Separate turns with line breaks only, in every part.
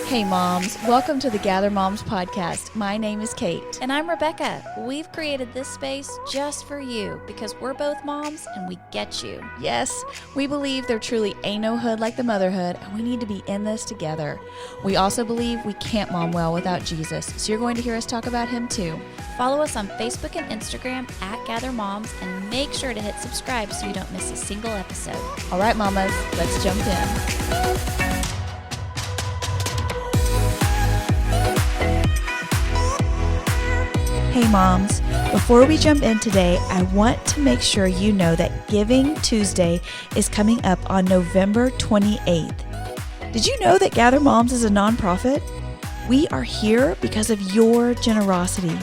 Hey moms, welcome to the Gather Moms podcast. My name is Kate.
And I'm Rebecca. We've created this space just for you because we're both moms and we get you.
Yes, we believe there truly ain't no hood like the motherhood, and we need to be in this together. We also believe we can't mom well without Jesus, so you're going to hear us talk about him too.
Follow us on Facebook and Instagram at Gather Moms and make sure to hit subscribe so you don't miss a single episode.
All right, mamas, let's jump in. Hey moms, before we jump in today, I want to make sure you know that Giving Tuesday is coming up on November 28th. Did you know that Gather Moms is a nonprofit? We are here because of your generosity.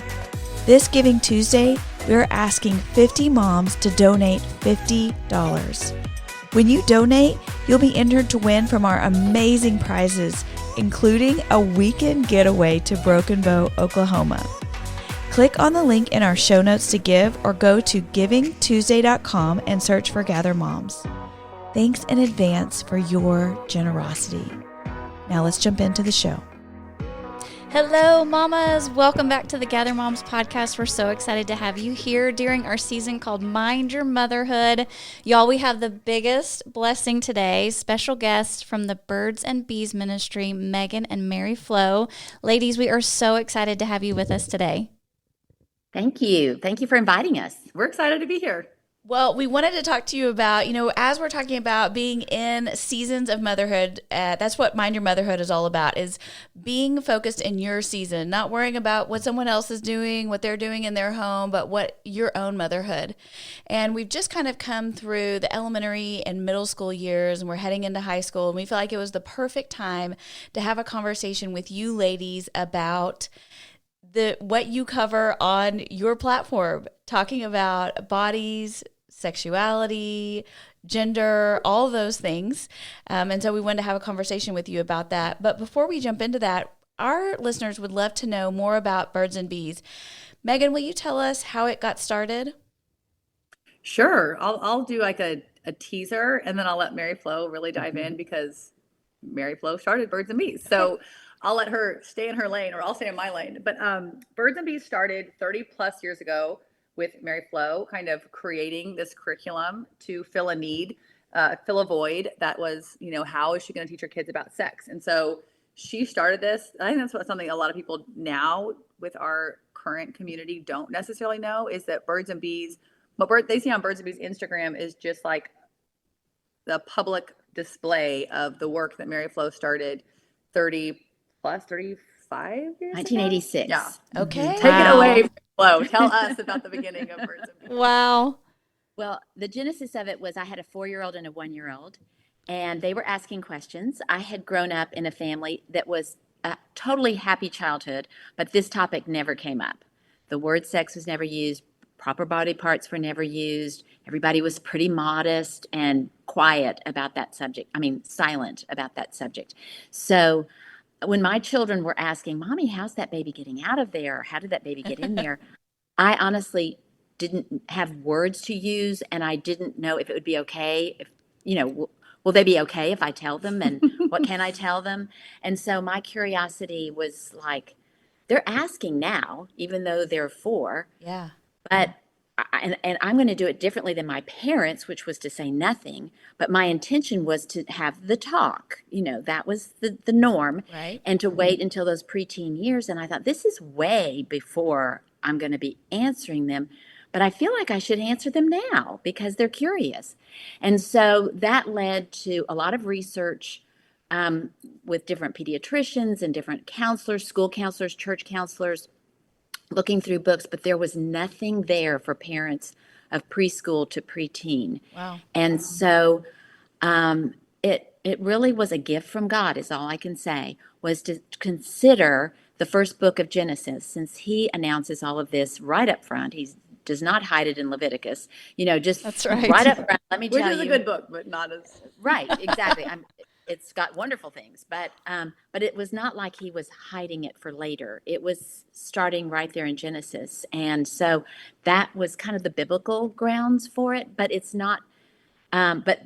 This Giving Tuesday, we're asking 50 moms to donate $50. When you donate, you'll be entered to win from our amazing prizes, including a weekend getaway to Broken Bow, Oklahoma. Click on the link in our show notes to give or go to givingtuesday.com and search for Gather Moms. Thanks in advance for your generosity. Now let's jump into the show.
Hello, mamas. Welcome back to the Gather Moms podcast. We're so excited to have you here during our season called Mind Your Motherhood. Y'all, we have the biggest blessing today. Special guests from the Birds and Bees Ministry, Megan and Mary Flo. Ladies, we are so excited to have you with us today.
Thank you. Thank you for inviting us. We're excited to be here.
Well, we wanted to talk to you about, as we're talking about being in seasons of motherhood, that's what Mind Your Motherhood is all about, is being focused in your season, not worrying about what someone else is doing, what they're doing in their home, but what your own motherhood. And we've just kind of come through the elementary and middle school years, and we're heading into high school, and we feel like it was the perfect time to have a conversation with you ladies about what you cover on your platform, talking about bodies, sexuality, gender, all those things. And so we wanted to have a conversation with you about that. But before we jump into that, our listeners would love to know more about Birds and Bees. Megan, will you tell us how it got started?
Sure. I'll do like a teaser, and then I'll let Mary Flo really dive in because Mary Flo started Birds and Bees. So I'll let her stay in her lane, or I'll stay in my lane. But Birds and Bees started 30 plus years ago with Mary Flo, kind of creating this curriculum to fill a need, fill a void that was, how is she going to teach her kids about sex? And so she started this. I think that's something a lot of people now with our current community don't necessarily know, is that Birds and Bees, what they see on Birds and Bees Instagram is just like the public display of the work that Mary Flo started 35 years
1986.
ago? Yeah.
Okay.
Take it away, Flo. Tell us about the beginning of Birds and Bees.
Wow.
Well, the genesis of it was I had a 4-year-old and a 1-year-old, and they were asking questions. I had grown up in a family that was a totally happy childhood, but this topic never came up. The word sex was never used. Proper body parts were never used. Everybody was pretty modest and quiet about that subject. Silent about that subject. So when my children were asking, Mommy, how's that baby getting out of there? How did that baby get in there? I honestly didn't have words to use, and I didn't know if it would be okay. If, will they be okay if I tell them, and what can I tell them? And so my curiosity was like, they're asking now, even though they're 4.
Yeah.
But and I'm going to do it differently than my parents, which was to say nothing. But my intention was to have the talk. That was the norm.
Right.
And to wait until those preteen years. And I thought, this is way before I'm going to be answering them. But I feel like I should answer them now because they're curious. And so that led to a lot of research with different pediatricians and different counselors, school counselors, church counselors, looking through books, but there was nothing there for parents of preschool to preteen.
Wow.
And so it really was a gift from God, is all I can say, was to consider the first book of Genesis, since he announces all of this right up front. He does not hide it in Leviticus, just
That's right.
Right up front. Let me
Which
tell
is
you.
a good book, but not as
Right, exactly. It's got wonderful things, but it was not like he was hiding it for later. It was starting right there in Genesis, and so that was kind of the biblical grounds for it. But it's not. But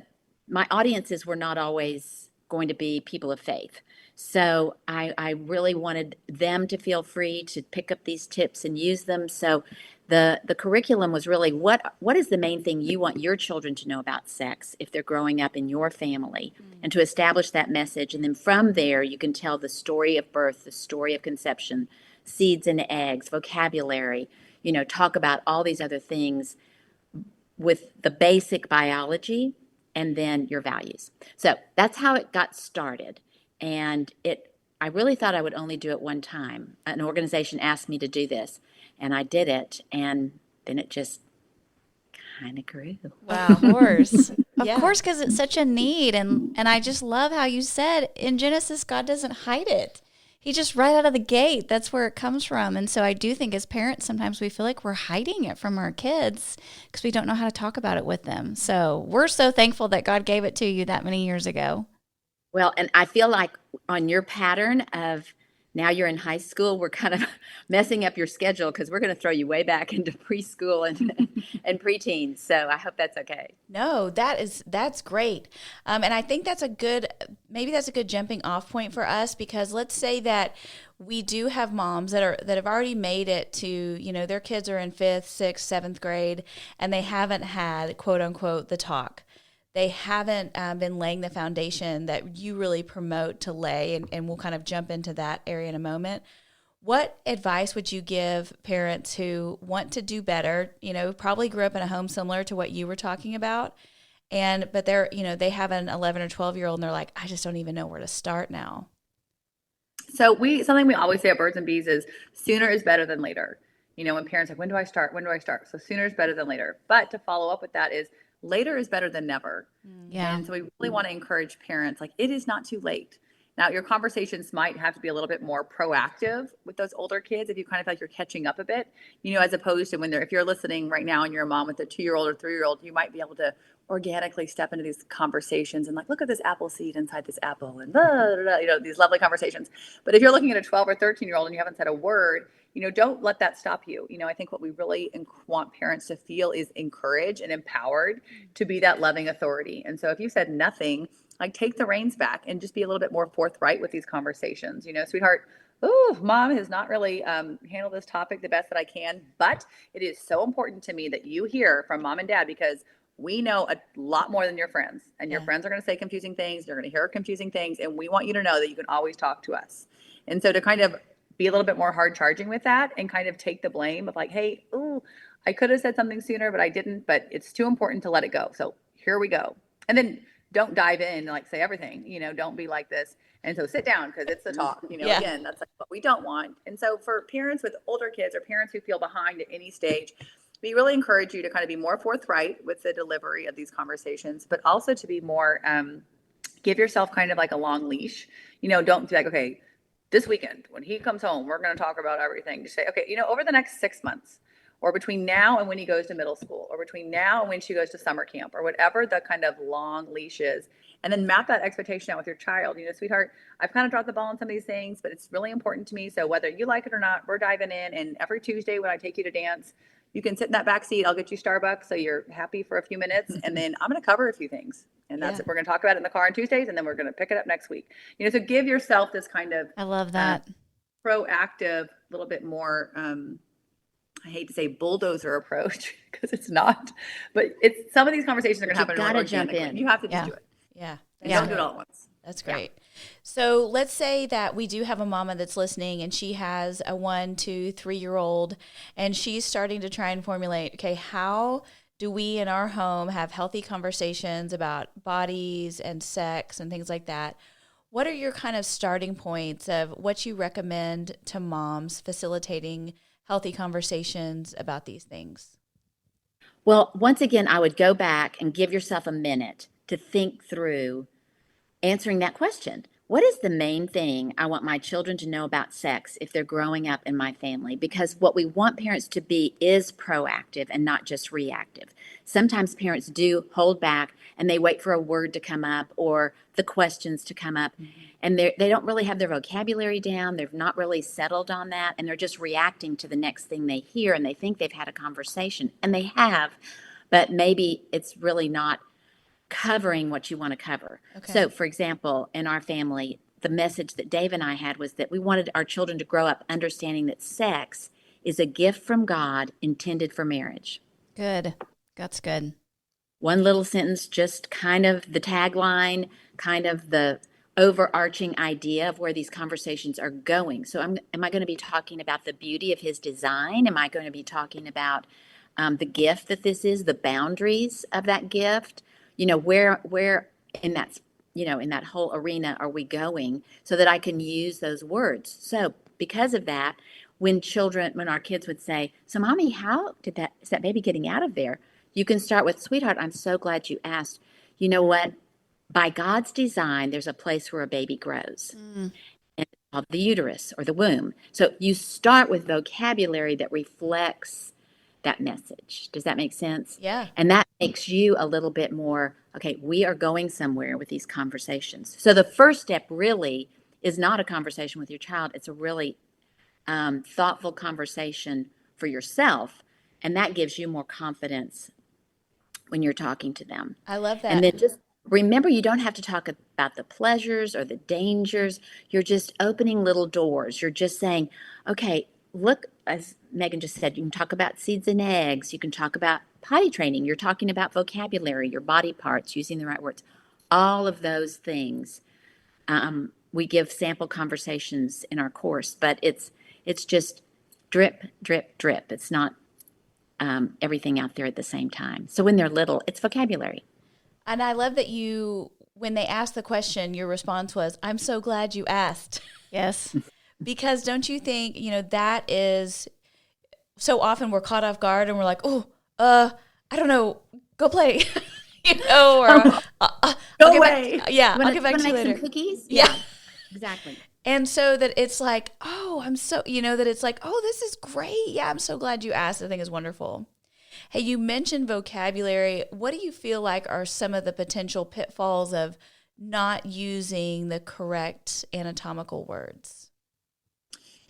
my audiences were not always going to be people of faith. So I really wanted them to feel free to pick up these tips and use them. So the curriculum was really what is the main thing you want your children to know about sex if they're growing up in your family, and to establish that message. And then from there, you can tell the story of birth, the story of conception, seeds and eggs, vocabulary, talk about all these other things with the basic biology and then your values. So that's how it got started. And I really thought I would only do it one time. An organization asked me to do this, and I did it, and then it just kind of grew.
Wow, of course.
Yeah.
Of course, because it's such a need. And I just love how you said in Genesis, God doesn't hide it. He just right out of the gate, that's where it comes from. And so I do think as parents, sometimes we feel like we're hiding it from our kids because we don't know how to talk about it with them. So we're so thankful that God gave it to you that many years ago.
Well, and I feel like on your pattern of now you're in high school, we're kind of messing up your schedule because we're going to throw you way back into preschool and preteens. So I hope that's okay.
No, that's great. And I think maybe that's a good jumping off point for us, because let's say that we do have moms that have already made it to, their kids are in 5th, 6th, 7th grade, and they haven't had, quote unquote, the talk. They haven't been laying the foundation that you really promote to lay, and we'll kind of jump into that area in a moment. What advice would you give parents who want to do better, probably grew up in a home similar to what you were talking about, but they're, they have an 11 or 12-year-old and they're like, I just don't even know where to start now?
So something we always say at Birds and Bees is sooner is better than later. When parents are like, when do I start? When do I start? So sooner is better than later. But to follow up with that is later is better than never.
Yeah.
And so we really want to encourage parents, like, it is not too late. Now, your conversations might have to be a little bit more proactive with those older kids if you kind of feel like you're catching up a bit, as opposed to if you're listening right now and you're a mom with a 2-year-old or 3-year-old, you might be able to organically step into these conversations and like, look at this apple seed inside this apple and blah, blah, blah, these lovely conversations. But if you're looking at a 12 or 13-year-old and you haven't said a word, don't let that stop you. I think what we really want parents to feel is encouraged and empowered to be that loving authority. And so if you said nothing, like, take the reins back and just be a little bit more forthright with these conversations. Sweetheart, mom has not really handled this topic the best that I can, but it is so important to me that you hear from mom and dad, because we know a lot more than your friends, and your friends are going to say confusing things. You're going to hear confusing things. And we want you to know that you can always talk to us. And so to kind of be a little bit more hard charging with that and kind of take the blame of like, hey, I could have said something sooner, but I didn't, but it's too important to let it go. So here we go. And then don't dive in and like say everything, don't be like this. And so sit down, because it's the talk, again, that's like what we don't want. And so for parents with older kids or parents who feel behind at any stage, we really encourage you to kind of be more forthright with the delivery of these conversations, but also to be more, give yourself kind of like a long leash. Don't be like, okay, this weekend when he comes home, we're going to talk about everything. Just say, okay, over the next 6 months, or between now and when he goes to middle school, or between now and when she goes to summer camp, or whatever the kind of long leash is, and then map that expectation out with your child. Sweetheart, I've kind of dropped the ball on some of these things, but it's really important to me. So whether you like it or not, we're diving in. And every Tuesday when I take you to dance, you can sit in that back seat. I'll get you Starbucks so you're happy for a few minutes, and then I'm going to cover a few things. And that's it. We're going to talk about it in the car on Tuesdays, and then we're going to pick it up next week. So give yourself this kind of,
I love that,
proactive, little bit more, I hate to say bulldozer approach, because it's not, but it's, some of these conversations are going to happen.
You got to jump in.
You have to just do it.
Yeah.
And don't do it all at once.
That's great. Yeah. So let's say that we do have a mama that's listening, and she has a 1, 2, 3-year-old, and she's starting to try and formulate, okay, how do we in our home have healthy conversations about bodies and sex and things like that? What are your kind of starting points of what you recommend to moms facilitating healthy conversations about these things?
Well, once again, I would go back and give yourself a minute to think through answering that question. What is the main thing I want my children to know about sex if they're growing up in my family? Because what we want parents to be is proactive and not just reactive. Sometimes parents do hold back and they wait for a word to come up or the questions to come up. Mm-hmm. And they don't really have their vocabulary down. They've not really settled on that. And they're just reacting to the next thing they hear. And they think they've had a conversation. And they have, but maybe it's really not covering what you want to cover.
Okay.
So, for example, in our family, the message that Dave and I had was that we wanted our children to grow up understanding that sex is a gift from God intended for marriage.
Good. That's good.
One little sentence, just kind of the tagline, kind of the overarching idea of where these conversations are going. So, am I going to be talking about the beauty of his design? Am I going to be talking about the gift that this is, the boundaries of that gift? Where in that, in that whole arena are we going so that I can use those words? So, because of that, when our kids would say, "So, mommy, is that baby getting out of there?" You can start with, "Sweetheart, I'm so glad you asked. You know what? By God's design, there's a place where a baby grows. And it's called the uterus or the womb." So you start with vocabulary that reflects that message. Does that make sense?
Yeah.
And that makes you a little bit more, okay, we are going somewhere with these conversations. So the first step really is not a conversation with your child. It's a really thoughtful conversation for yourself. And that gives you more confidence when you're talking to them.
I love that.
And then just remember, you don't have to talk about the pleasures or the dangers. You're just opening little doors. You're just saying, okay, look, as Megan just said, you can talk about seeds and eggs. You can talk about potty training. You're talking about vocabulary, your body parts, using the right words. All of those things. We give sample conversations in our course, but it's just drip, drip, drip. It's not everything out there at the same time. So when they're little, it's vocabulary.
And I love that when they asked the question, your response was, "I'm so glad you asked."
Yes.
Because don't you think, that is so often we're caught off guard and we're like, "Oh, I don't know, go play," or
Go away.
I'll get back to you
make
later.
some cookies?
Yeah.
Exactly.
And so that it's like, "Oh, I'm so," that it's like, "Oh, this is great. Yeah, I'm so glad you asked." I think is wonderful. Hey, you mentioned vocabulary. What do you feel like are some of the potential pitfalls of not using the correct anatomical words?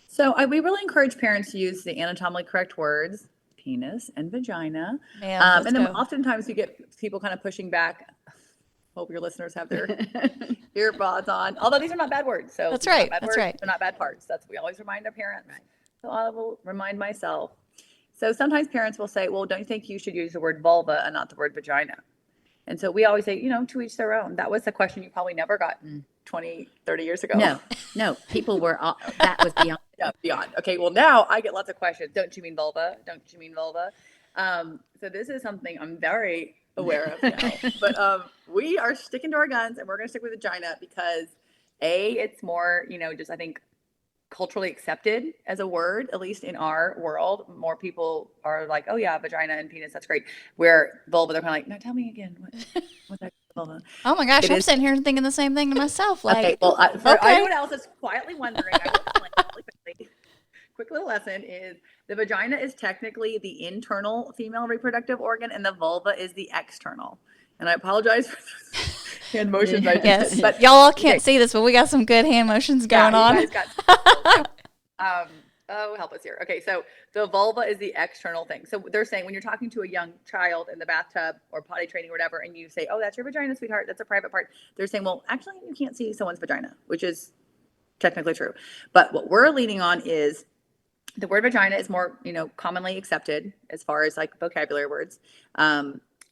So we really encourage parents to use the anatomically correct words, penis and vagina.
Ma'am,
And then
let's go.
oftentimes you get people kind of pushing back. Hope your listeners have their earbuds on. Although these are not bad words. So
That's
they're not
right.
bad
That's
words,
right.
They're not bad parts. We always remind our parents. Right. So I will remind myself. So sometimes parents will say, "Well, don't you think you should use the word vulva and not the word vagina?" And so we always say, to each their own. That was a question you probably never got 20, 30 years ago.
No, people were that was beyond.
Yeah, beyond. Okay, well, now I get lots of questions. Don't you mean vulva? Don't you mean vulva? So this is something I'm very aware of now. But we are sticking to our guns, and we're going to stick with vagina because, it's more, just I think culturally accepted as a word, at least in our world. More people are like, "Oh yeah, vagina and penis, that's great." Where vulva, they're kind of like, "No, tell me again. What's that vulva?"
Oh my gosh, I'm sitting here thinking the same thing to myself. Like,
Okay, well, for anyone else that's quietly wondering, I will explain really quickly. Quick little lesson is the vagina is technically the internal female reproductive organ, and the vulva is the external. And I apologize for those hand motions I just
yes,
did, but
y'all all can't see this, but we got some good hand motions going on.
You guys got help us here. Okay, so the vulva is the external thing. So they're saying when you're talking to a young child in the bathtub or potty training or whatever, and you say, "Oh, that's your vagina, sweetheart. That's a private part." They're saying, "Well, actually, you can't see someone's vagina," which is technically true. But what we're leaning on is the word vagina is more, commonly accepted as far as like vocabulary words.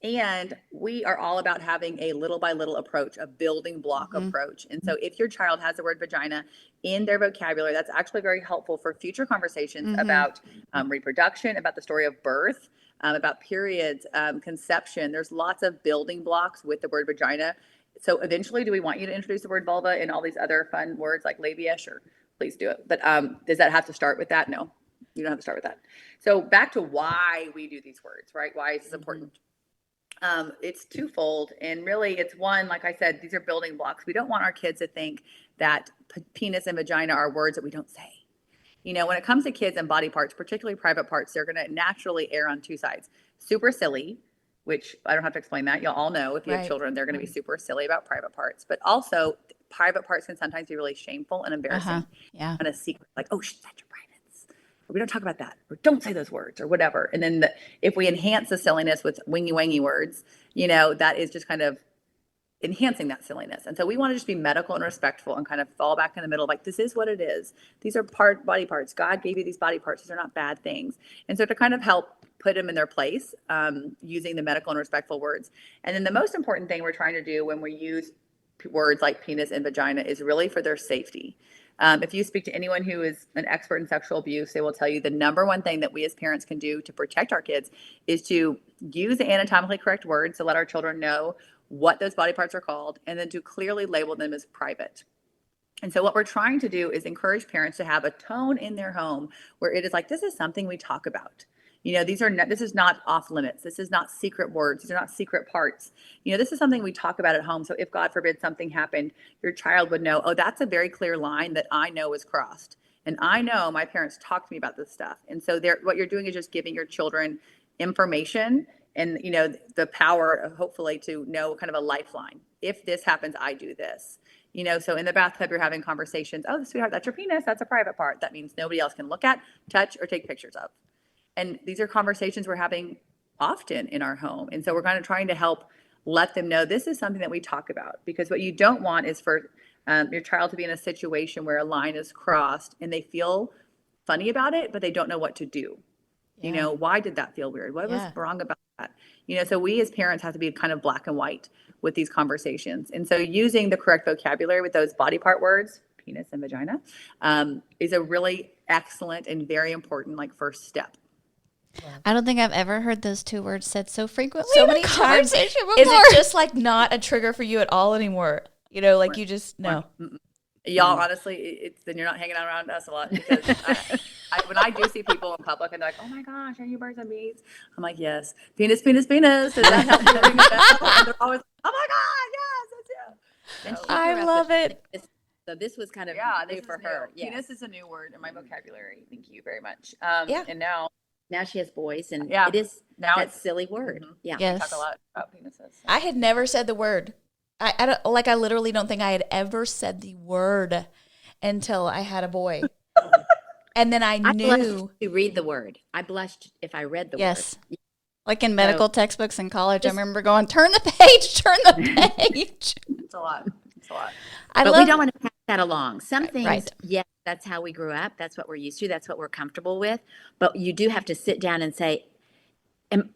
And we are all about having a little by little approach, a building block approach. And so if your child has the word vagina in their vocabulary, that's actually very helpful for future conversations about reproduction, about the story of birth, about periods, conception. There's lots of building blocks with the word vagina. So eventually, do we want you to introduce the word vulva and all these other fun words like labia? Sure, please do it. But does that have to start with that? No, you don't have to start with that. So back to why we do these words, right? Why is this important? It's twofold. And really, it's one, like I said, these are building blocks. We don't want our kids to think that penis and vagina are words that we don't say. When it comes to kids and body parts, particularly private parts, they're going to naturally err on two sides. Super silly, which I don't have to explain that. You'll all know if you have children, they're going to be super silly about private parts. But also, private parts can sometimes be really shameful and embarrassing.
Yeah.
And a secret, like, "Oh, that's your privates." Or, "We don't talk about that," or "Don't say those words," or whatever. And then if we enhance the silliness with wingy wangy words, that is just kind of enhancing that silliness. And so we want to just be medical and respectful and kind of fall back in the middle, like, this is what it is. These are body parts. God gave you these body parts. These are not bad things. And so to kind of help put them in their place, using the medical and respectful words. And then the most important thing we're trying to do when we use words like penis and vagina is really for their safety. If you speak to anyone who is an expert in sexual abuse, they will tell you the number one thing that we as parents can do to protect our kids is to use the anatomically correct words to let our children know what those body parts are called, and then to clearly label them as private. And so what we're trying to do is encourage parents to have a tone in their home where it is like, this is something we talk about. This is not off limits. This is not secret words. These are not secret parts. This is something we talk about at home. So if God forbid something happened, your child would know, oh, that's a very clear line that I know is crossed. And I know my parents talked to me about this stuff. And so what you're doing is just giving your children information and, the power, hopefully, to know kind of a lifeline. If this happens, I do this. So in the bathtub, you're having conversations. Oh, sweetheart, that's your penis. That's a private part. That means nobody else can look at, touch, or take pictures of. And these are conversations we're having often in our home. And so we're kind of trying to help let them know this is something that we talk about. Because what you don't want is for your child to be in a situation where a line is crossed and they feel funny about it, but they don't know what to do. Yeah. Why did that feel weird? What was wrong about that? So we as parents have to be kind of black and white with these conversations. And so using the correct vocabulary with those body part words, penis and vagina, is a really excellent and very important first step.
I don't think I've ever heard those two words said so frequently.
So many times. Is it just not a trigger for you at all anymore? You just know.
Y'all, honestly, then you're not hanging out around us a lot, because when I do see people in public and they're like, oh my gosh, are you birds and bees? I'm like, yes. Penis, penis, penis. Does that help you ring the bell? And they're always like, oh my God, yes, that's you.
I love it.
So this was kind of new for her.
Yes. Penis is a new word in my vocabulary. Thank you very much. And
now she has boys, and it is that silly word. Mm-hmm. Yeah.
Yes.
We talk a lot about penises. So.
I had never said the word. I literally don't think I had ever said the word until I had a boy. And then I knew.
Blushed to read the word. I blushed if I read the word.
Yes. Like in medical textbooks in college, I remember going, turn the page.
It's a lot.
But we don't want to pass that along. Some things, yes, that's how we grew up. That's what we're used to. That's what we're comfortable with. But you do have to sit down and say,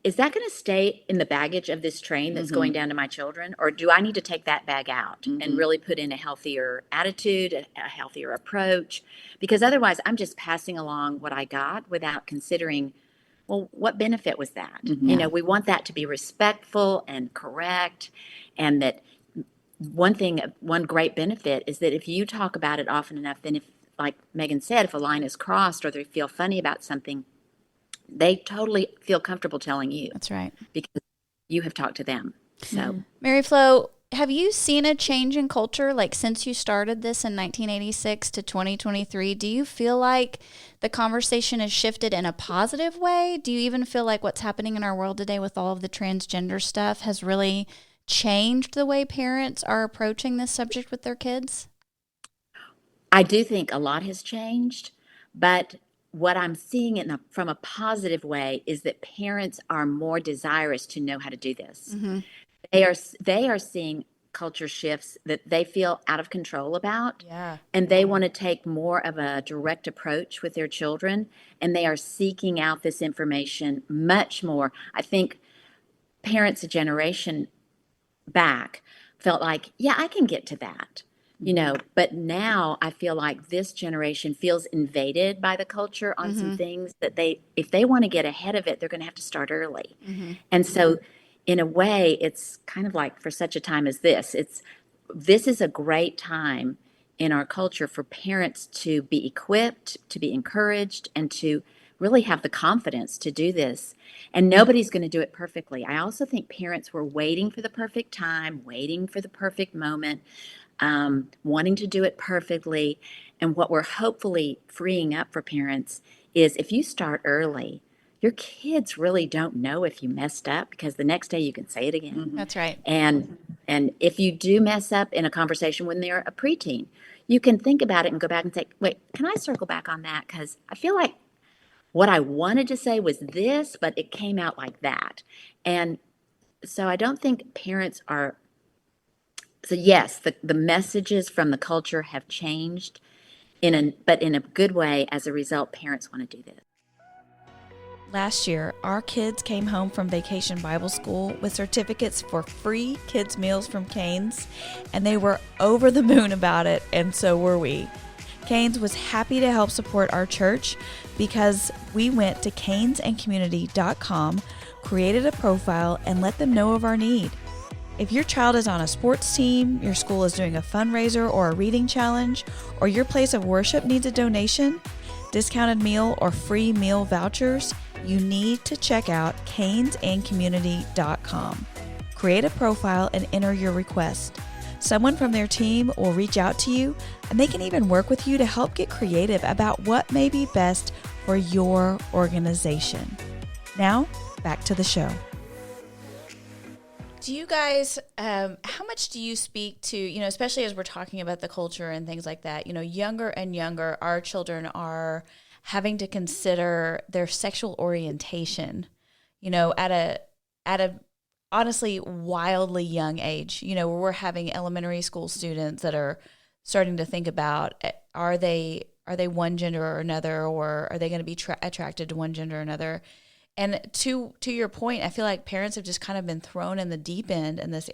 is that going to stay in the baggage of this train that's going down to my children? Or do I need to take that bag out and really put in a healthier attitude, a healthier approach? Because otherwise, I'm just passing along what I got without considering, well, what benefit was that? We want that to be respectful and correct. And that one great benefit is that if you talk about it often enough, then if, like Megan said, if a line is crossed or they feel funny about something, they totally feel comfortable telling you.
That's right.
Because you have talked to them. So,
Mary Flo, have you seen a change in culture, since you started this in 1986 to 2023? Do you feel like the conversation has shifted in a positive way? Do you even feel like what's happening in our world today with all of the transgender stuff has really changed the way parents are approaching this subject with their kids?
I do think a lot has changed, but what I'm seeing from a positive way is that parents are more desirous to know how to do this. They are seeing culture shifts that they feel out of control about, and they want to take more of a direct approach with their children, and they are seeking out this information much more. I think parents a generation back felt like, I can get to that. But now I feel like this generation feels invaded by the culture on some things that if they want to get ahead of it, they're going to have to start early. And so in a way, it's kind of like for such a time as this, this is a great time in our culture for parents to be equipped, to be encouraged, and to really have the confidence to do this. And nobody's going to do it perfectly. I also think parents were waiting for the perfect time, waiting for the perfect moment, wanting to do it perfectly. And what we're hopefully freeing up for parents is if you start early, your kids really don't know if you messed up, because the next day you can say it again.
That's right.
And if you do mess up in a conversation when they're a preteen, you can think about it and go back and say, wait, can I circle back on that? Because I feel like what I wanted to say was this, but it came out like that. And so I don't think parents are So yes, the messages from the culture have changed but in a good way. As a result, parents want to do this.
Last year, our kids came home from Vacation Bible School with certificates for free kids' meals from Canes, and they were over the moon about it, and so were we. Canes was happy to help support our church because we went to canesandcommunity.com, created a profile, and let them know of our need. If your child is on a sports team, your school is doing a fundraiser or a reading challenge, or your place of worship needs a donation, discounted meal, or free meal vouchers, you need to check out canesandcommunity.com. Create a profile and enter your request. Someone from their team will reach out to you, and they can even work with you to help get creative about what may be best for your organization. Now, back to the show. Do you guys, how much do you speak to, especially as we're talking about the culture and things like that, younger and younger, our children are having to consider their sexual orientation, at a honestly wildly young age, where we're having elementary school students that are starting to think about, are they one gender or another, or are they going to be attracted to one gender or another? And to your point, I feel like parents have just kind of been thrown in the deep end in this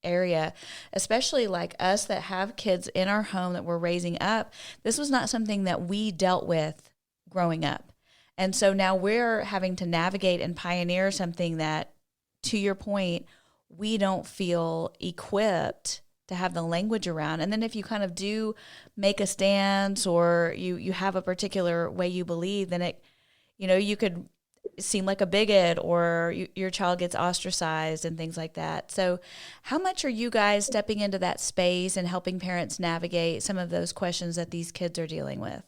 area, especially like us that have kids in our home that we're raising up. This was not something that we dealt with growing up. And so now we're having to navigate and pioneer something that, to your point, we don't feel equipped to have the language around. And then if you kind of do make a stance or you have a particular way you believe, then it, you could seem like a bigot, or your child gets ostracized and things like that. So how much are you guys stepping into that space and helping parents navigate some of those questions that these kids are dealing with?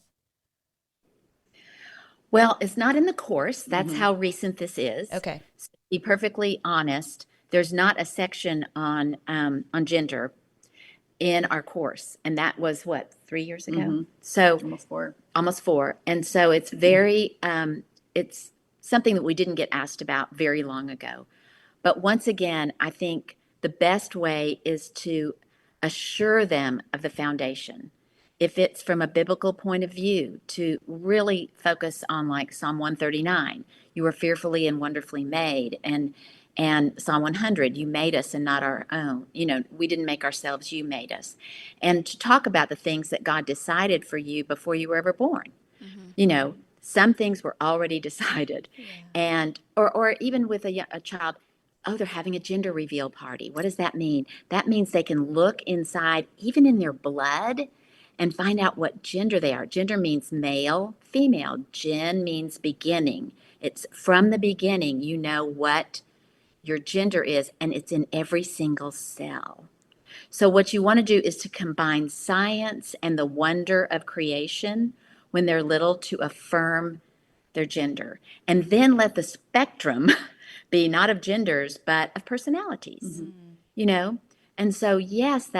Well, it's not in the course. That's how recent this is.
Okay.
So to be perfectly honest, there's not a section on gender in our course, and that was 3 years ago. So almost four. And so it's very it's something that we didn't get asked about very long ago. But once again, I think the best way is to assure them of the foundation. If it's from a biblical point of view, to really focus on like Psalm 139, you were fearfully and wonderfully made, and Psalm 100, you made us and not our own. We didn't make ourselves, you made us. And to talk about the things that God decided for you before you were ever born. Some things were already decided. And or even with a child, they're having a gender reveal party. What does that mean? That means they can look inside, even in their blood, and find out what gender they are. Gender means male, female. Gen means beginning. It's from the beginning, you know what your gender is, and it's in every single cell. So what you want to do is to combine science and the wonder of creation when they're little to affirm their gender. And then let the spectrum be not of genders, but of personalities, And so, yes,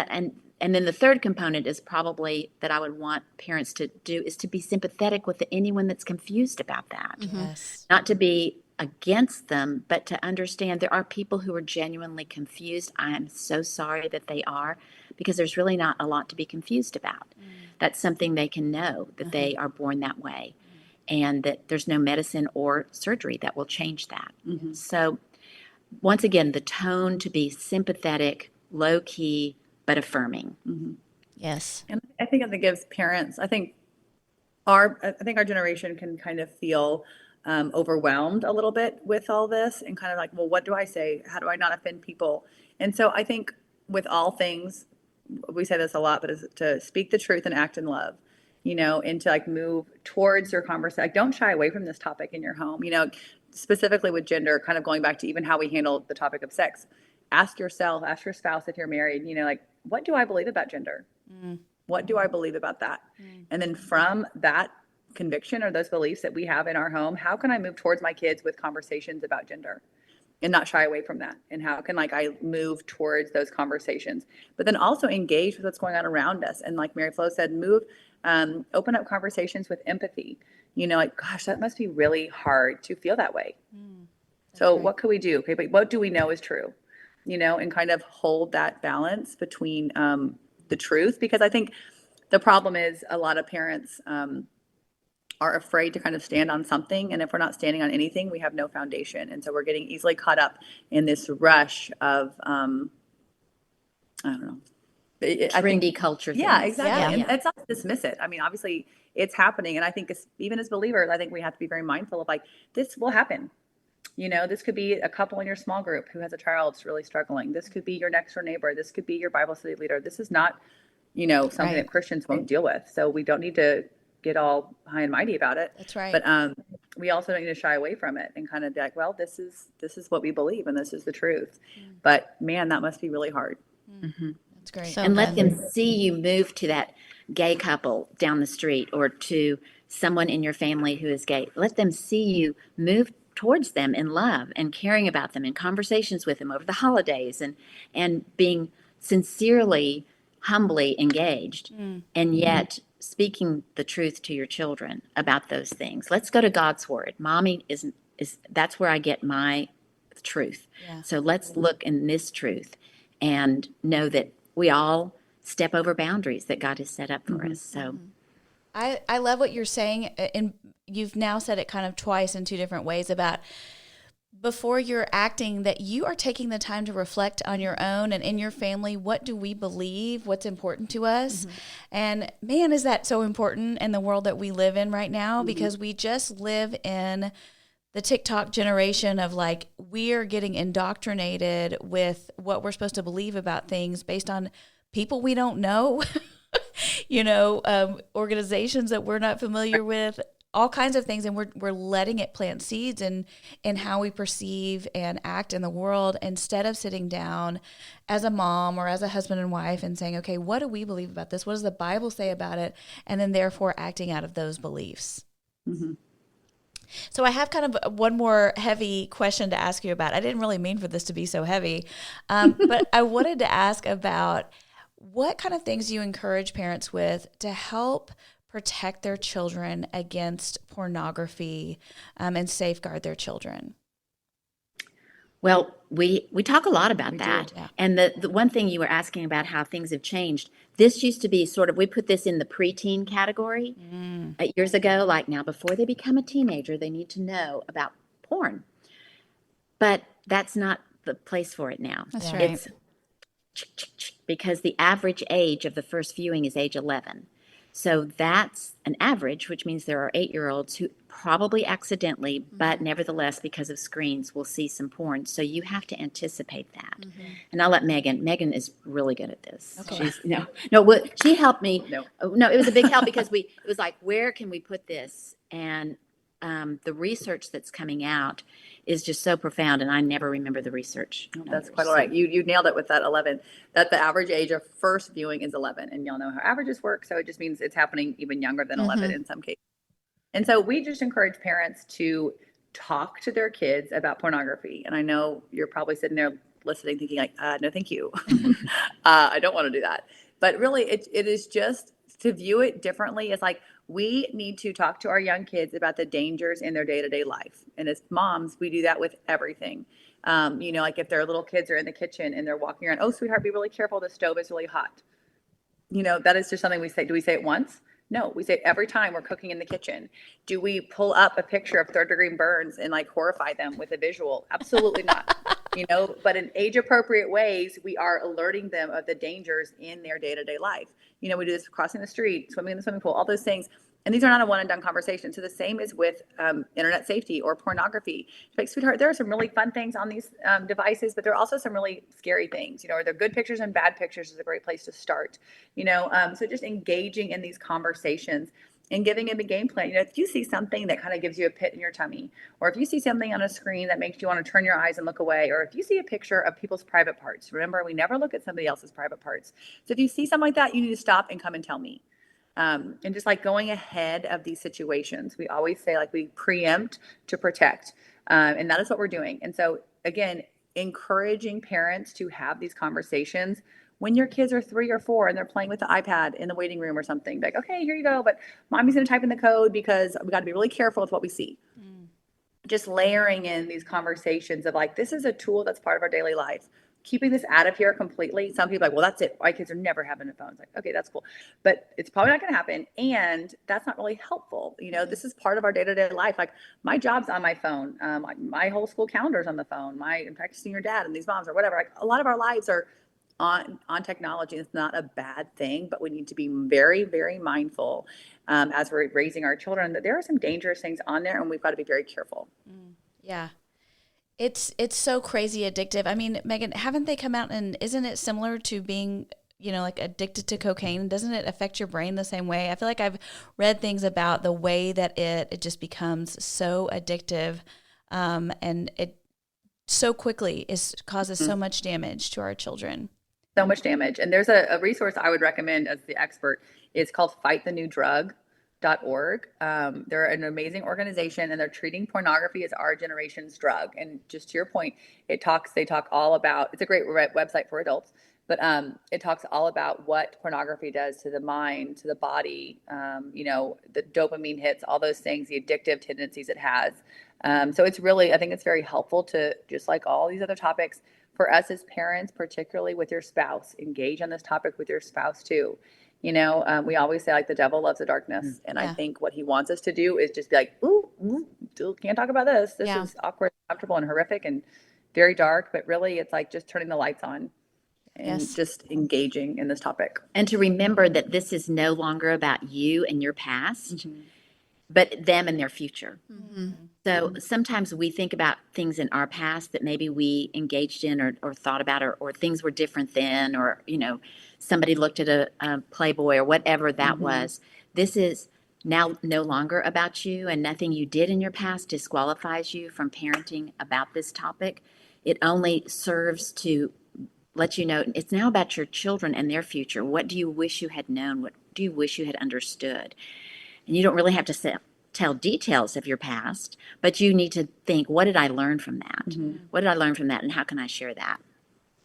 and then the third component is probably that I would want parents to do is to be sympathetic with anyone that's confused about that.
Yes.
Not to be against them, but to understand there are people who are genuinely confused. I am so sorry that they are, because there's really not a lot to be confused about. That's something they can know, that they are born that way, and that there's no medicine or surgery that will change that. So once again, the tone to be sympathetic, low key, but affirming.
Yes.
And I think it gives parents, I think our generation can kind of feel overwhelmed a little bit with all this, and kind of like, well, what do I say? How do I not offend people? And so I think with all things, we say this a lot, but is to speak the truth and act in love, and to like move towards your conversation. Like, don't shy away from this topic in your home, specifically with gender, kind of going back to even how we handle the topic of sex. Ask yourself, ask your spouse if you're married, like, what do I believe about gender? What do I believe about that? And then from that conviction or those beliefs that we have in our home, how can I move towards my kids with conversations about gender and not shy away from that? And how can I move towards those conversations, but then also engage with what's going on around us? And like Mary Flo said, open up conversations with empathy. Gosh, that must be really hard to feel that way. So what could we do? Okay, but what do we know is true? and kind of hold that balance between the truth. Because I think the problem is a lot of parents are afraid to kind of stand on something. And if we're not standing on anything, we have no foundation. And so we're getting easily caught up in this rush of, I don't know.
Trendy culture
Yeah,
things.
exactly.
Yeah.
And it's not to dismiss it. I mean, obviously it's happening. And I think even as believers, I think we have to be very mindful of like, this will happen. This could be a couple in your small group who has a child that's really struggling. This could be your next door neighbor. This could be your Bible study leader. This is not, something
Right.
that Christians won't deal with. So we don't need to get all high and mighty about it.
That's right.
But we also don't need to shy away from it and kind of be like, well, this is what we believe and this is the truth. But man, that must be really hard.
Mm-hmm.
That's great.
So
And let them see you move to that gay couple down the street or to someone in your family who is gay. Let them see you move towards them in love and caring about them in conversations with them over the holidays and being sincerely, humbly engaged, and yet speaking the truth to your children about those things. Let's go to God's word. Mommy is that's where I get my truth.
Yeah.
So let's look in this truth and know that we all step over boundaries that God has set up for us. So
I love what you're saying, and you've now said it kind of twice in two different ways about before you're acting, that you are taking the time to reflect on your own and in your family. What do we believe? What's important to us? And man, is that so important in the world that we live in right now, because we just live in the TikTok generation of like, we are getting indoctrinated with what we're supposed to believe about things based on people we don't know, organizations that we're not familiar with, all kinds of things. And we're letting it plant seeds in how we perceive and act in the world, instead of sitting down as a mom or as a husband and wife and saying, okay, what do we believe about this? What does the Bible say about it? And then therefore acting out of those beliefs.
Mm-hmm.
So I have kind of one more heavy question to ask you about. I didn't really mean for this to be so heavy, but I wanted to ask about what kind of things you encourage parents with to help protect their children against pornography and safeguard their children.
well, we talk a lot about that.
yeah.
And the one thing you were asking about how things have changed, this used to be sort of, we put this in the preteen category years ago, like now before they become a teenager, they need to know about porn. But that's not the place for it now.
That's
Yeah.
right.
It's because the average age of the first viewing is age 11. So that's an average, which means there are 8-year-olds who probably accidentally, but nevertheless, because of screens, will see some porn. So you have to anticipate that. And I'll let Megan. Megan is really good at this.
Okay.
She's, well, she helped me.
No.
No, it was a big help because it was like, where can we put this? And the research that's coming out is just so profound, and I never remember the research.
That's
numbers.
quite all right. You nailed it with that 11, that the average age of first viewing is 11. And y'all know how averages work. So it just means it's happening even younger than 11 in some cases. And so we just encourage parents to talk to their kids about pornography. And I know you're probably sitting there listening thinking like, no, thank you. I don't want to do that. But really, it is just to view it differently. It's like, we need to talk to our young kids about the dangers in their day-to-day life. And as moms, we do that with everything. Like if their little kids are in the kitchen and they're walking around, oh, sweetheart, be really careful. The stove is really hot. That is just something we say. Do we say it once? No, we say it every time we're cooking in the kitchen. Do we pull up a picture of third-degree burns and like horrify them with a visual? Absolutely not. But in age-appropriate ways, we are alerting them of the dangers in their day-to-day life. We do this crossing the street, swimming in the swimming pool, all those things. And these are not a one and done conversation. So the same is with internet safety or pornography. Like, sweetheart, there are some really fun things on these devices, but there are also some really scary things. Are there good pictures and bad pictures is a great place to start. So just engaging in these conversations and giving them a game plan. If you see something that kind of gives you a pit in your tummy, or if you see something on a screen that makes you want to turn your eyes and look away, or if you see a picture of people's private parts, remember, we never look at somebody else's private parts. So if you see something like that, you need to stop and come and tell me. And just like going ahead of these situations, we always say like we preempt to protect. And that is what we're doing. And so again, encouraging parents to have these conversations when your kids are 3 or 4 and they're playing with the iPad in the waiting room or something. Like, okay, here you go. But mommy's going to type in the code because we got to be really careful with what we see. Just layering in these conversations of like, this is a tool that's part of our daily life. keeping this out of here completely. Some people are like, well, that's it. My kids are never having a phone. It's like, okay, that's cool. But it's probably not going to happen. And that's not really helpful. You know, this is part of our day-to-day life. Like my job's on my phone. My whole school calendar's on the phone. I'm practicing your dad and these moms or whatever. Like a lot of our lives are on technology. It's not a bad thing, but we need to be very, very mindful as we're raising our children that there are some dangerous things on there and we've got to be very careful.
Yeah. It's so crazy addictive. I mean, Megan, haven't they come out and isn't it similar to being, like addicted to cocaine? Doesn't it affect your brain the same way? I feel like I've read things about the way that it just becomes so addictive, and it so quickly causes so much damage to our children.
So much damage. And there's a resource I would recommend as the expert. It's called fightthenewdrug.org. They're an amazing organization and they're treating pornography as our generation's drug. And just to your point, they talk all about, it's a great website for adults, but it talks all about what pornography does to the mind, to the body, the dopamine hits, all those things, the addictive tendencies it has. So it's really, I think it's very helpful to, just like all these other topics, for us as parents, particularly with your spouse, engage on this topic with your spouse too. We always say like the devil loves the darkness. And I think what he wants us to do is just be like, ooh, can't talk about this. This is awkward, uncomfortable, and horrific and very dark. But really it's like just turning the lights on and just engaging in this topic.
And to remember that this is no longer about you and your past, but them and their future. So sometimes we think about things in our past that maybe we engaged in or thought about or things were different then, or, somebody looked at a Playboy or whatever that was. This is now no longer about you, and nothing you did in your past disqualifies you from parenting about this topic. It only serves to let you know it's now about your children and their future. What do you wish you had known? What do you wish you had understood? And you don't really have to tell details of your past, but you need to think, what did I learn from that? What did I learn from that, and how can I share that?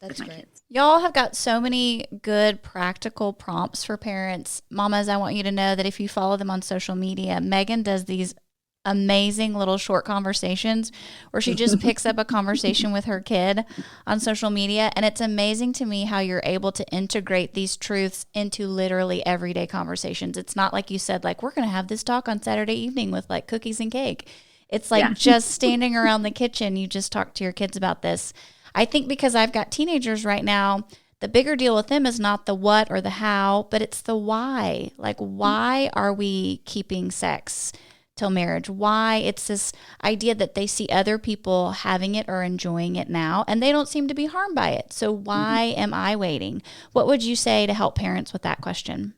That's great.
Kids?
Y'all have got so many good practical prompts for parents. Mamas, I want you to know that if you follow them on social media, Megan does these amazing little short conversations where she just picks up a conversation with her kid on social media. And it's amazing to me how you're able to integrate these truths into literally everyday conversations. It's not like you said, like, we're going to have this talk on Saturday evening with like cookies and cake. It's like just standing around the kitchen. You just talk to your kids about this. I think because I've got teenagers right now, the bigger deal with them is not the what or the how, but it's the why. Like, why are we keeping sex till marriage? Why? It's this idea that they see other people having it or enjoying it now, and they don't seem to be harmed by it. So why am I waiting? What would you say to help parents with that question?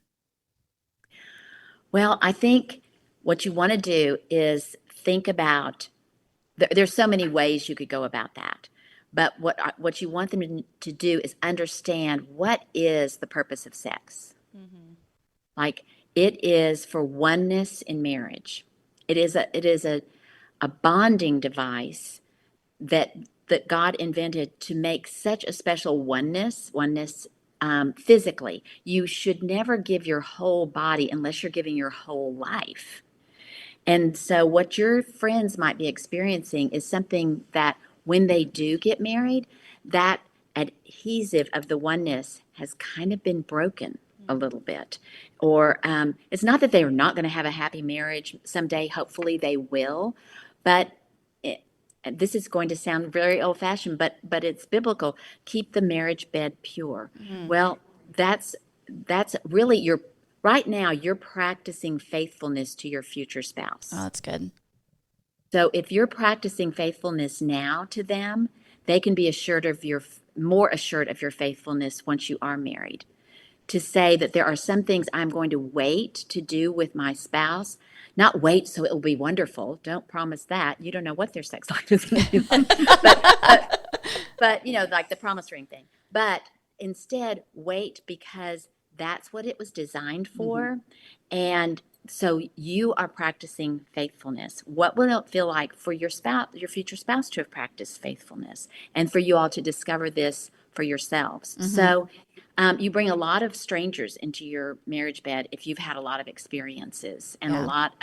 Well, I think what you want to do is think about, there's so many ways you could go about that. But what you want them to do is understand what is the purpose of sex. Like, it is for oneness in marriage. It is a bonding device that God invented to make such a special oneness physically. You should never give your whole body unless you're giving your whole life. And so what your friends might be experiencing is something that when they do get married, that adhesive of the oneness has kind of been broken a little bit. Or it's not that they are not going to have a happy marriage someday. Hopefully they will. But this is going to sound very old-fashioned, but it's biblical. Keep the marriage bed pure. Well, that's really right now you're practicing faithfulness to your future spouse.
Oh, that's good.
So if you're practicing faithfulness now to them, they can be more assured of your faithfulness once you are married. To say that there are some things I'm going to wait to do with my spouse, not wait so it will be wonderful. Don't promise that. You don't know what their sex life is going to be like. but like the promise ring thing. But instead, wait because that's what it was designed for. And so you are practicing faithfulness. What will it feel like for your spouse, your future spouse, to have practiced faithfulness, and for you all to discover this for yourselves? So you bring a lot of strangers into your marriage bed if you've had a lot of experiences, and a lot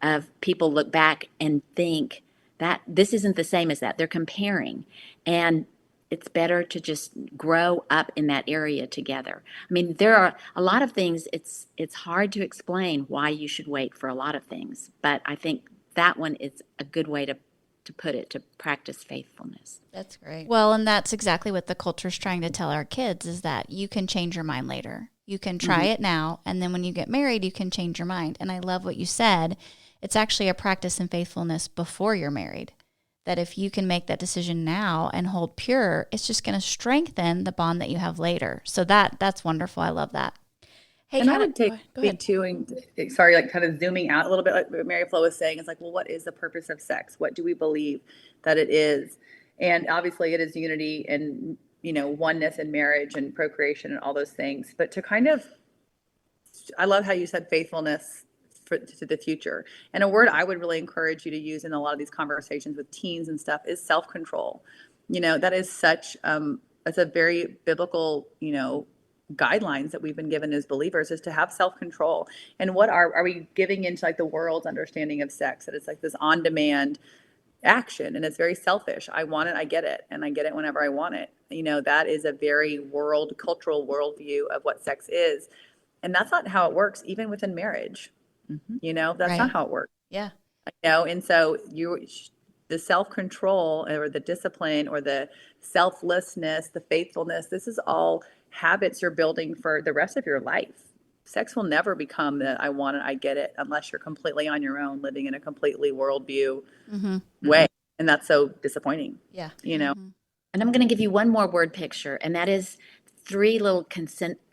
of people look back and think that this isn't the same as that. They're comparing, and it's better to just grow up in that area together. I mean, there are a lot of things, it's hard to explain why you should wait for a lot of things, but I think that one is a good way to put it, to practice faithfulness.
That's great.
Well, and that's exactly what the culture's trying to tell our kids, is that you can change your mind later. You can try it now, and then when you get married, you can change your mind. And I love what you said. It's actually a practice in faithfulness before you're married. That if you can make that decision now and hold pure, it's just going to strengthen the bond that you have later. So that's wonderful. I love that.
Hey,
And I
kinda-
would take
go ahead.
it too, and sorry, like kind of zooming out a little bit, like what Mary Flo was saying, it's like, well, what is the purpose of sex? What do we believe that it is? And obviously it is unity and, oneness in marriage and procreation and all those things. But to kind of, I love how you said faithfulness to the future. And a word I would really encourage you to use in a lot of these conversations with teens and stuff is self-control. That is such, it's a very biblical, guidelines that we've been given as believers, is to have self-control. And what are we giving into like the world's understanding of sex, that it's like this on-demand action and it's very selfish. I want it, I get it, and I get it whenever I want it. That is a very cultural worldview of what sex is. And that's not how it works, even within marriage. That's
Right.
not how it works.
Yeah.
And so the self-control or the discipline or the selflessness, the faithfulness, this is all habits you're building for the rest of your life. Sex will never become the I want it, I get it, unless you're completely on your own, living in a completely worldview way. And that's so disappointing.
Yeah.
And I'm going to give you one more word picture, and that is 3 little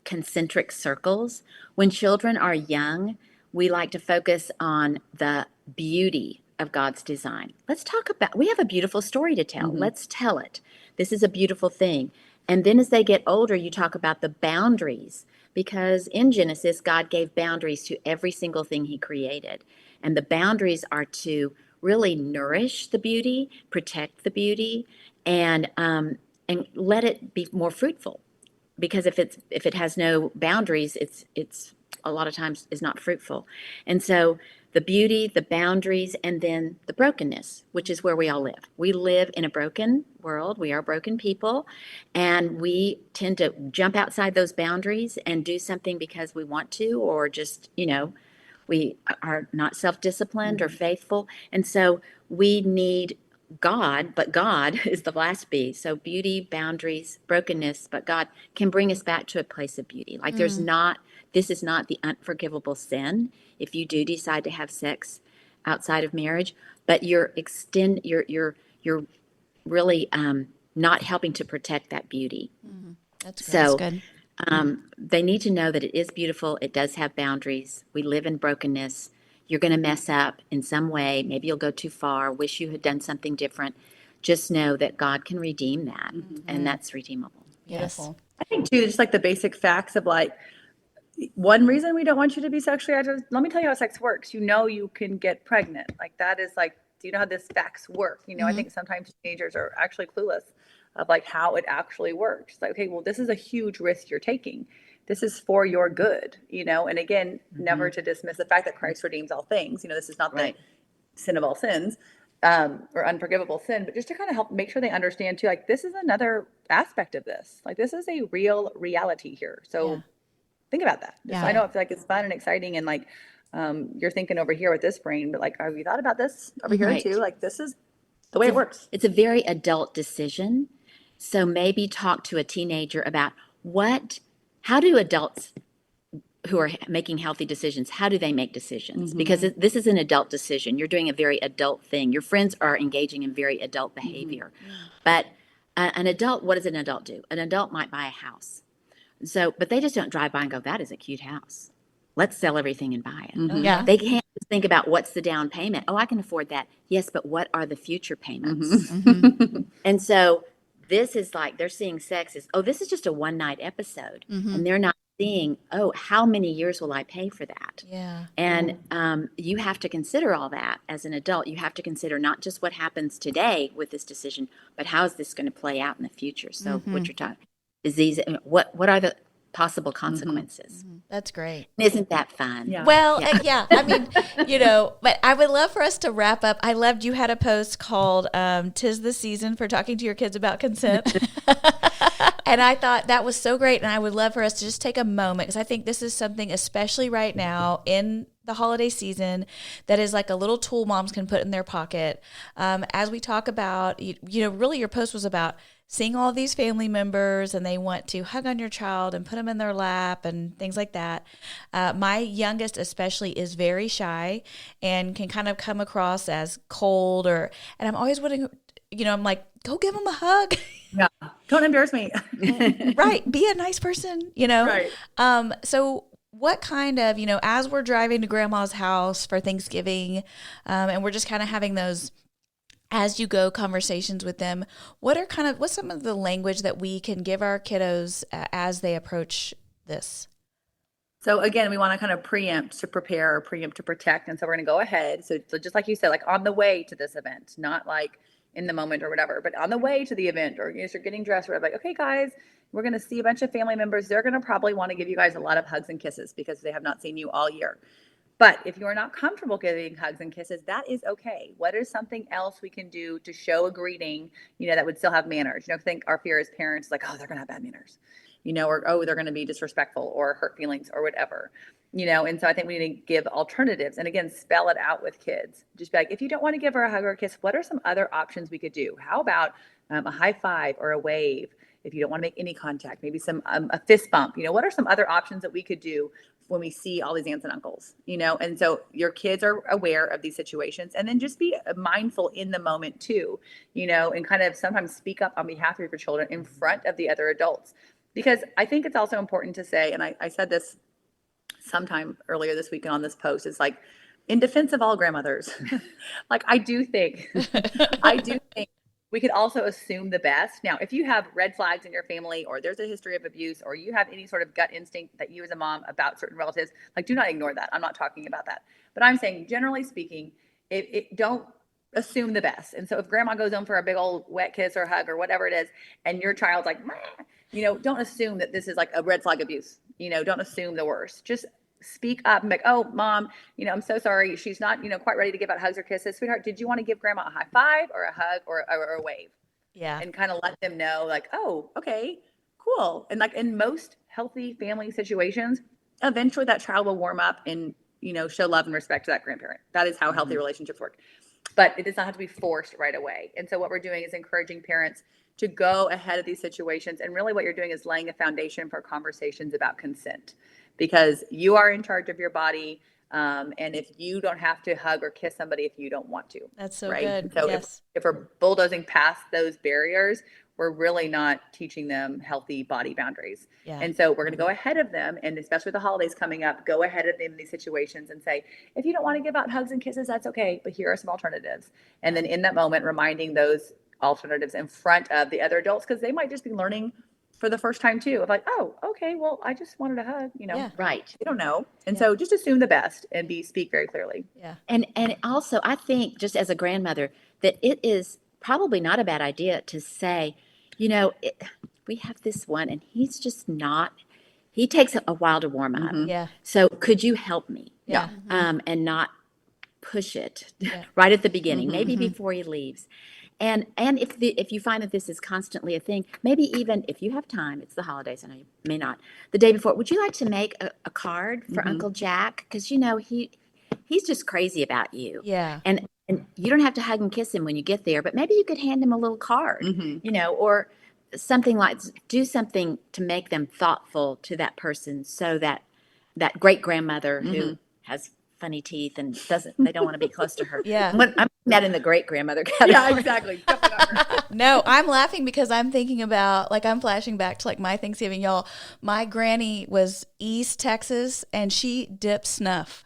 concentric circles. When children are young, we like to focus on the beauty of God's design. We have a beautiful story to tell. Let's tell it. This is a beautiful thing. And then as they get older, you talk about the boundaries, because in Genesis, God gave boundaries to every single thing he created. And the boundaries are to really nourish the beauty, protect the beauty, and let it be more fruitful. Because if it has no boundaries, it's a lot of times is not fruitful. And so the beauty, the boundaries, and then the brokenness, which is where we all live. We live in a broken world. We are broken people, and we tend to jump outside those boundaries and do something because we want to, or just, we are not self-disciplined or faithful. And so we need God, but God is the last B. So beauty, boundaries, brokenness, but God can bring us back to a place of beauty. Like this is not the unforgivable sin if you do decide to have sex outside of marriage, but you're really not helping to protect that beauty.
That's great.
So
That's good.
they need to know that it is beautiful. It does have boundaries. We live in brokenness. You're going to mess up in some way. Maybe you'll go too far, wish you had done something different. Just know that God can redeem that, and that's redeemable.
Beautiful.
I think too, just like the basic facts of like, one reason we don't want you to be sexually active, let me tell you how sex works. You can get pregnant. Like that is like, do you know how this facts work? I think sometimes teenagers are actually clueless of like how it actually works. It's like, okay, well, this is a huge risk you're taking. This is for your good, and again, never to dismiss the fact that Christ redeems all things. This is not the sin of all sins or unforgivable sin, but just to kind of help make sure they understand too, like this is another aspect of this. Like this is a real reality here. So think about that.
Yeah.
I know I feel like it's fun and exciting and like you're thinking over here with this brain, but like, have you thought about this over here
Right.
too? Like this is the way it works.
It's a very adult decision. So maybe talk to a teenager about how do adults who are making healthy decisions, how do they make decisions? Because this is an adult decision. You're doing a very adult thing. Your friends are engaging in very adult behavior. But an adult, what does an adult do? An adult might buy a house. But they just don't drive by and go, that is a cute house. Let's sell everything and buy it.
Yeah.
They can't just think about what's the down payment. Oh, I can afford that. Yes, but what are the future payments? And so this is like they're seeing sex as, this is just a one-night episode. And they're not seeing, how many years will I pay for that?
Yeah.
And you have to consider all that as an adult. You have to consider not just what happens today with this decision, but how is this going to play out in the future? So what you're talking disease, what are the possible consequences.
That's great.
Isn't that fun?
Yeah.
Well, I mean, but I would love for us to wrap up. I loved you had a post called "'Tis the Season for Talking to Your Kids About Consent," and I thought that was so great. And I would love for us to just take a moment, because I think this is something, especially right now in the holiday season, that is like a little tool moms can put in their pocket. As we talk about, really your post was about seeing all these family members and they want to hug on your child and put them in their lap and things like that. My youngest especially is very shy and can kind of come across as cold, and I'm always wanting, I'm like, go give him a hug.
Yeah. Don't embarrass me.
Right. Be a nice person,
Right.
So what kind of, as we're driving to grandma's house for Thanksgiving, and we're just kind of having those as you go conversations with them, what's some of the language that we can give our kiddos as they approach this?
So again, we want to kind of preempt to prepare, or preempt to protect. And so we're going to go ahead. So just like you said, like on the way to this event, not like in the moment or whatever, but on the way to the event, or you're getting dressed or whatever, like, okay, guys, we're going to see a bunch of family members. They're going to probably want to give you guys a lot of hugs and kisses because they have not seen you all year. But if you are not comfortable giving hugs and kisses, that is okay. What is something else we can do to show a greeting, that would still have manners? I think our fear as parents is like, oh, they're going to have bad manners, or, oh, they're going to be disrespectful or hurt feelings or whatever, and so I think we need to give alternatives. And again, spell it out with kids. Just be like, if you don't want to give her a hug or a kiss, what are some other options we could do? How about a high five or a wave? If you don't want to make any contact, maybe some a fist bump, what are some other options that we could do when we see all these aunts and uncles, and so your kids are aware of these situations, and then just be mindful in the moment too, and kind of sometimes speak up on behalf of your children in front of the other adults. Because I think it's also important to say, and I said this sometime earlier this week on this post, is like, in defense of all grandmothers, like I do think we could also assume the best. Now, if you have red flags in your family, or there's a history of abuse, or you have any sort of gut instinct that you as a mom about certain relatives, like, do not ignore that. I'm not talking about that. But I'm saying, generally speaking, don't assume the best. And so if grandma goes home for a big old wet kiss or hug or whatever it is, and your child's like, don't assume that this is like a red flag abuse. Don't assume the worst. Just speak up and be like, oh, mom, I'm so sorry. She's not, quite ready to give out hugs or kisses. Sweetheart, did you want to give grandma a high five or a hug or a wave?
Yeah. And
kind of let them know, like, oh, okay, cool. And like in most healthy family situations, eventually that child will warm up and, show love and respect to that grandparent. That is how healthy relationships work. But it does not have to be forced right away. And so what we're doing is encouraging parents to go ahead of these situations. And really what you're doing is laying a foundation for conversations about consent, because you are in charge of your body. And if you don't have to hug or kiss somebody if you don't want to.
That's so
right?
good.
So
yes.
if we're bulldozing past those barriers, we're really not teaching them healthy body boundaries.
Yeah.
And so we're going to go ahead of them, and especially with the holidays coming up, go ahead of them in these situations and say, if you don't want to give out hugs and kisses, that's okay, but here are some alternatives. And then in that moment, reminding those alternatives in front of the other adults, because they might just be learning for the first time too, of like, oh, okay, well, I just wanted a hug,
Yeah.
Right.
They don't know. And so just assume the best and speak very clearly.
Yeah.
And also, I think, just as a grandmother, that it is probably not a bad idea to say, we have this one, and he's just not. He takes a while to warm up.
Mm-hmm. Yeah.
So could you help me?
Yeah.
And not push it right at the beginning, maybe before he leaves. And if you find that this is constantly a thing, maybe even if you have time, it's the holidays, I know you may not, the day before, would you like to make a card for Uncle Jack? Because, he's just crazy about you.
Yeah.
And you don't have to hug and kiss him when you get there, but maybe you could hand him a little card, or something like, do something to make them thoughtful to that person, so that great grandmother who has funny teeth and they don't want to be close to her.
Yeah.
I'm putting that in the great grandmother category.
Yeah, exactly.
No, I'm laughing because I'm thinking about, like, I'm flashing back to like my Thanksgiving, y'all. My granny was East Texas, and she dipped snuff.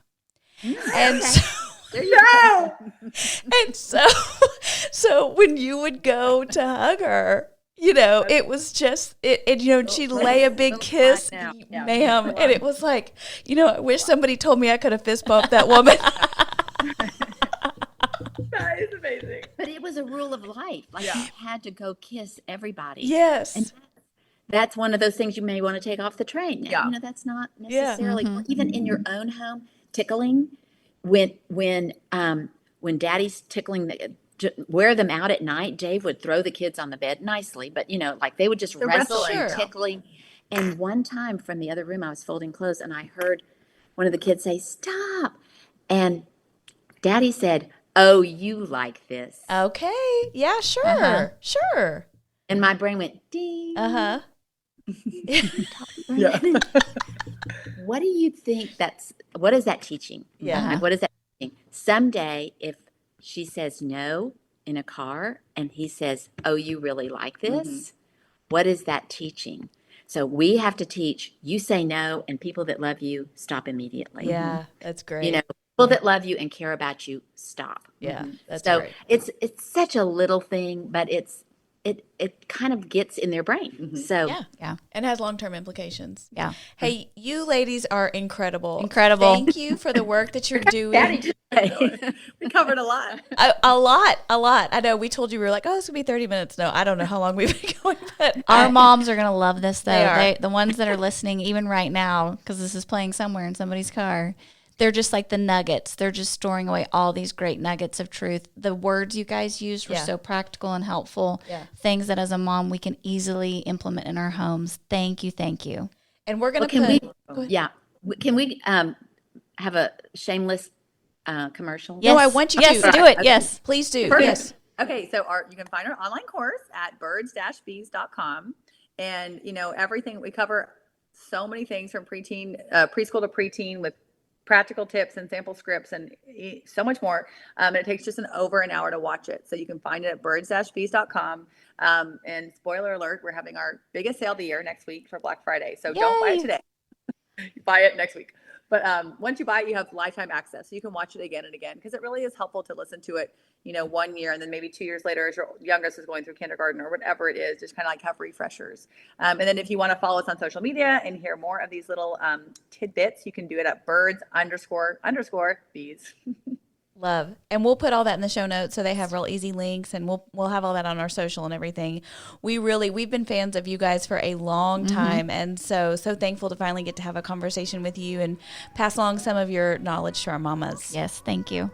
And
There you go.
and so when you would go to hug her, it was just it. And she'd lay a big kiss, ma'am, and it was like, I wish somebody told me I could have fist bumped that woman.
That is amazing.
But it was a rule of life. Like, you had to go kiss everybody.
Yes.
And that's one of those things you may want to take off the train.
Yeah.
That's not
Yeah.
necessarily even in your own home. Tickling, when Daddy's tickling wear them out at night. Dave would throw the kids on the bed nicely, but like they would just wrestle
wrestling.
and tickling. And one time from the other room, I was folding clothes and I heard one of the kids say, "Stop!" And Daddy said, "Oh, you like this?"
Okay. Yeah, sure. Sure.
And my brain went ding.
Yeah.
What do you think what is that teaching?
Yeah.
Like, what is that teaching? Someday, if she says no in a car and he says, "Oh, you really like this?" What is that teaching? So we have to teach, you say no, and people that love you, stop immediately.
Yeah, that's great.
People that love you and care about you, stop.
Yeah, that's
So
great.
it's such a little thing, but it kind of gets in their brain. So
Yeah.
And has long-term implications.
Yeah.
Hey, you ladies are incredible.
Incredible.
Thank you for the work that you're doing.
Daddy today.
We covered a lot.
A lot. I know we told you we were like, oh, this will be 30 minutes. No, I don't know how long we've been going, but
Our moms are going to love this, though.
They are.
The ones that are listening, even right now, because this is playing somewhere in somebody's car, they're just like the nuggets. They're just storing away all these great nuggets of truth. The words you guys used were so practical and helpful.
Yeah.
Things that as a mom we can easily implement in our homes. Thank you. Thank you.
and we're going to
Can
put.
can we have a shameless commercial?
Yes.
No, I want you
Yes,
to.
do it.
Okay.
Yes.
Please do.
Perfect.
Yes.
Okay, so you can find our online course at birds-bees.com. And, everything we cover, so many things from preschool to preteen with practical tips and sample scripts and so much more. And it takes just over an hour to watch it. So you can find it at birds-bees.com. And spoiler alert, we're having our biggest sale of the year next week for Black Friday. So don't buy it today. You buy it next week. But once you buy it, you have lifetime access. So you can watch it again and again because it really is helpful to listen to it, 1 year and then maybe 2 years later as your youngest is going through kindergarten or whatever it is, just kind of like have refreshers. And then if you want to follow us on social media and hear more of these little tidbits, you can do it at birds__bees.
Love. And we'll put all that in the show notes so they have real easy links, and we'll have all that on our social and everything. We've been fans of you guys for a long time, and so thankful to finally get to have a conversation with you and pass along some of your knowledge to our mamas.
Yes. Thank you.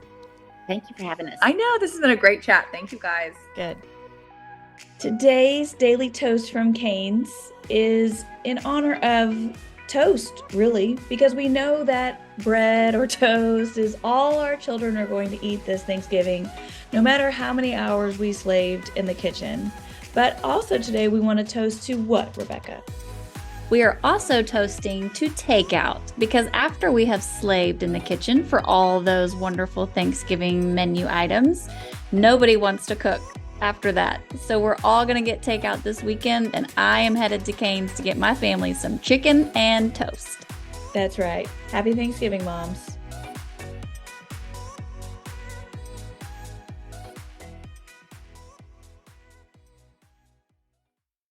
Thank you for having us.
I know this has been a great chat. Thank you guys.
Good. Today's Daily Toast from Cane's is in honor of toast, really, because we know that bread or toast is all our children are going to eat this Thanksgiving, no matter how many hours we slaved in the kitchen. But also today we want to toast to what, Rebecca?
We are also toasting to takeout because after we have slaved in the kitchen for all those wonderful Thanksgiving menu items, nobody wants to cook after that. So we're all going to get takeout this weekend, and I am headed to Cane's to get my family some chicken and toast.
That's right. Happy Thanksgiving, moms.